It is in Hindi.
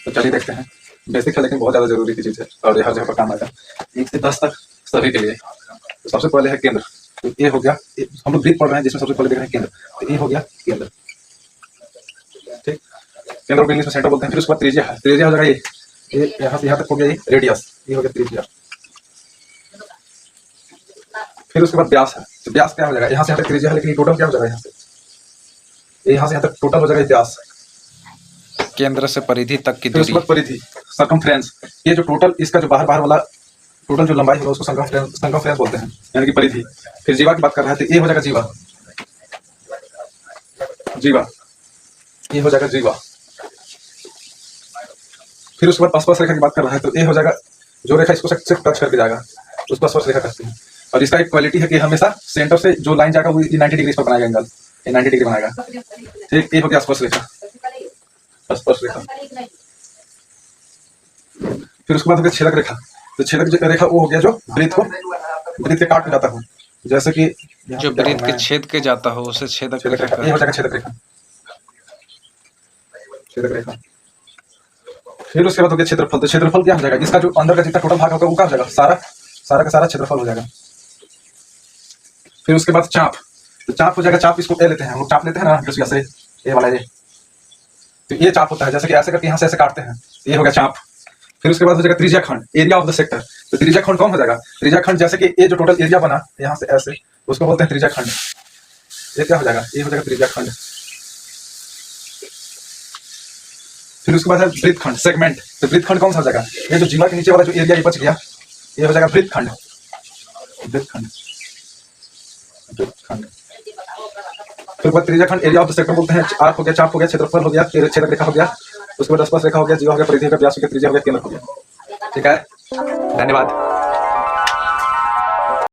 तो चलिए देखते हैं। बेसिक है लेकिन बहुत ज्यादा जरूरी की चीज है और ये हर जगह पर काम आता है। 1 से 10 तक सभी के लिए। तो सबसे पहले है केंद्र। तो ये हो गया, हम लोग ब्रीथ पढ़ रहे हैं जिसमें सबसे पहले देख रहे हैं केंद्र। तो ये हो गया केंद्र, ठीक। केंद्र को इंग्लिश में सेंटर बोलते हैं। फिर उसके बाद त्रिज्या है। त्रिज्या हो जाएगा ये यहाँ से यहाँ तक हो गया ये रेडियस, ये हो गया त्रिज्या। फिर उसके बाद व्यास है। तो व्यास क्या हो जाएगा, यहाँ से यहाँ तक त्रिज्या है लेकिन टोटल क्या हो जाएगा, यहाँ से यहाँ तक टोटल हो जाएगा व्यास, केंद्र से परिधि तक की फिर उसके दूरी। बाद परिधि सर्कमफ्रेंस। ये जो टोटल इसका जो बाहर बाहर वाला टोटल जो लंबाई होगा उसको सर्कमफ्रेंस बोलते हैं, यानी कि परिधि। फिर जीवा की बात कर रहे हैं तो ये हो जाएगा जीवा, जीवा, ये हो जाएगा जीवा। फिर उसके बाद स्पर्श रेखा की बात कर रहा है तो ये हो जाएगा जो रेखा इसको सिर्फ टच करके जाएगा उसको स्पर्श रेखा कहते हैं। और इसका एक क्वालिटी है कि हमेशा सेंटर से जो लाइन जाएगा वो 90 डिग्री पर बनाएगा एंगल, ये 90 डिग्री बनाएगा, ठीक। ये हो गया स्पर्श रेखा, स्पर्श रेखा। फिर उसके बाद हो गया छेदक रेखा। तो छेदक रेखा वो हो गया जो वृत्त के काट के जाता हो, जैसे कि जो वृत्त के छेद के जाता हो उसे छेदक रेखा। ये हो जाएगा छेदक रेखा, छेदक रेखा। फिर उसके बाद हो गया क्षेत्रफल। तो क्षेत्रफल क्या हो जाएगा, इसका जो अंदर का जितना टोटल भाग होगा वो क्या हो जाएगा, सारा का सारा क्षेत्रफल हो जाएगा। फिर उसके बाद चाप। तो चाप हो जाएगा, चाप इसको ए लेते हैं हम लोग, चाप लेते हैं ना जैसे से ये वाला ये, तो ये चाप होता है, जैसे कि ऐसे करके यहाँ से ऐसे काटते हैं, ये हो गया चाप। फिर उसके बाद हो जाएगा त्रिज्या खंड, एरिया ऑफ द सेक्टर। तो त्रिज्या खंड कौन हो जाएगा, त्रिज्या खंड जैसे कि ये जो टोटल एरिया बना यहाँ से ऐसे उसको बोलते हैं त्रिज्या खंड। ये क्या हो जाएगा, ये हो जाएगा त्रिज्या खंड। फिर उसके बाद है वृत्त खंड, सेगमेंट। तो वृत्त खंड कौन सा हो जाएगा, ये जो जीवा के नीचे वाला जो एरिया ये बच गया ये हो जाएगा वृत्त खंड, वृत्त खंड, वृत्त खंड। फिर बाद त्रिज्या खंड, एरिया ऑफ द सेक्टर बोलते हैं। आर्क हो गया, चाप हो गया, क्षेत्रफल हो गया, फिर छेदक रेखा हो गया, उसके बाद स्पर्श रेखा हो गया, जीवा हो गया, परिधि हो गया, व्यास हो गया, त्रिज्या हो गया, केंद्र हो गया, ठीक है। धन्यवाद।